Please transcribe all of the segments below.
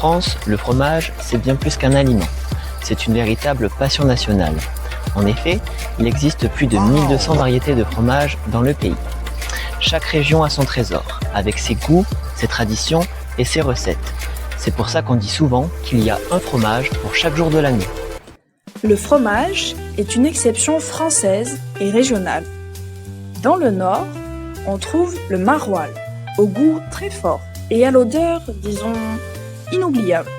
France, le fromage, c'est bien plus qu'un aliment. C'est une véritable passion nationale. En effet, il existe plus de 1200 variétés de fromage dans le pays. Chaque région a son trésor, avec ses goûts, ses traditions et ses recettes. C'est pour ça qu'on dit souvent qu'il y a un fromage pour chaque jour de l'année. Le fromage est une exception française et régionale. Dans le nord, on trouve le maroilles, au goût très fort et à l'odeur, disons, inoubliable.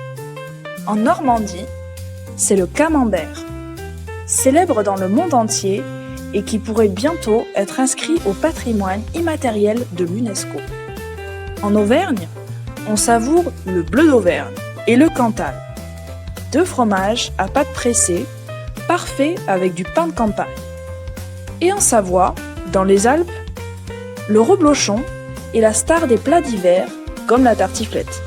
En Normandie, c'est le camembert, célèbre dans le monde entier et qui pourrait bientôt être inscrit au patrimoine immatériel de l'UNESCO. En Auvergne, on savoure le bleu d'Auvergne et le Cantal, deux fromages à pâte pressée, parfaits avec du pain de campagne. Et en Savoie, dans les Alpes, le reblochon est la star des plats d'hiver, comme la tartiflette.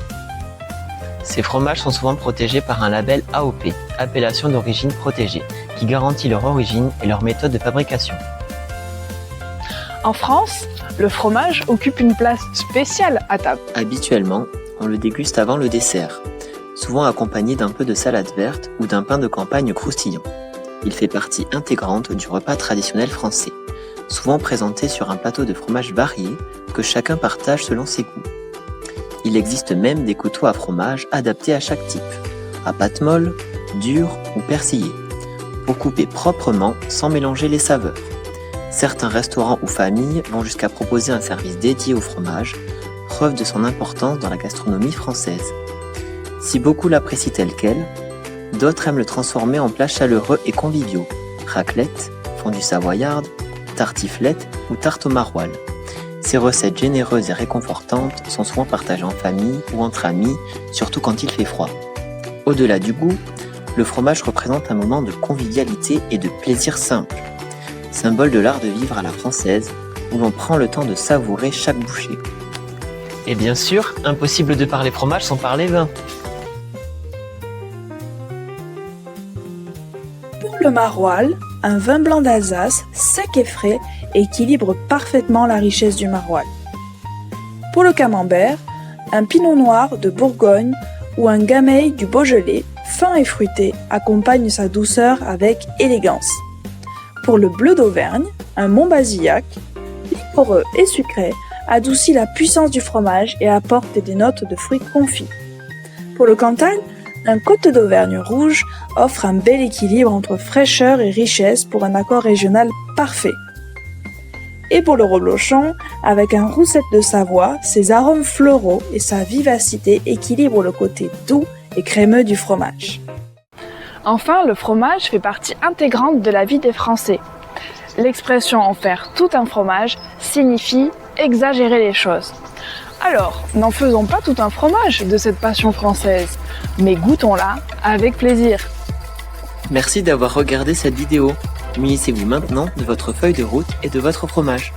Ces fromages sont souvent protégés par un label AOP, appellation d'origine protégée, qui garantit leur origine et leur méthode de fabrication. En France, le fromage occupe une place spéciale à table. Habituellement, on le déguste avant le dessert, souvent accompagné d'un peu de salade verte ou d'un pain de campagne croustillant. Il fait partie intégrante du repas traditionnel français, souvent présenté sur un plateau de fromages variés que chacun partage selon ses goûts. Il existe même des couteaux à fromage adaptés à chaque type, à pâte molle, dure ou persillée, pour couper proprement sans mélanger les saveurs. Certains restaurants ou familles vont jusqu'à proposer un service dédié au fromage, preuve de son importance dans la gastronomie française. Si beaucoup l'apprécient tel quel, d'autres aiment le transformer en plats chaleureux et conviviaux, raclette, fondue savoyarde, tartiflette ou tarte au maroilles. Ces recettes généreuses et réconfortantes sont souvent partagées en famille ou entre amis, surtout quand il fait froid. Au-delà du goût, le fromage représente un moment de convivialité et de plaisir simple, symbole de l'art de vivre à la française, où l'on prend le temps de savourer chaque bouchée. Et bien sûr, impossible de parler fromage sans parler vin. Pour le maroilles, un vin blanc d'Alsace, sec et frais, équilibre parfaitement la richesse du maroilles. Pour le camembert, un pinot noir de Bourgogne ou un gamay du Beaujolais, fin et fruité, accompagne sa douceur avec élégance. Pour le bleu d'Auvergne, un Montbazillac, liquoreux et sucré, adoucit la puissance du fromage et apporte des notes de fruits confits. Pour le Cantal, un Côte d'Auvergne rouge offre un bel équilibre entre fraîcheur et richesse pour un accord régional parfait. Et pour le reblochon, avec un Roussette de Savoie, ses arômes floraux et sa vivacité équilibrent le côté doux et crémeux du fromage. Enfin, le fromage fait partie intégrante de la vie des Français. L'expression en faire tout un fromage signifie exagérer les choses. Alors, n'en faisons pas tout un fromage de cette passion française, mais goûtons-la avec plaisir. Merci d'avoir regardé cette vidéo. Munissez-vous maintenant de votre feuille de route et de votre fromage.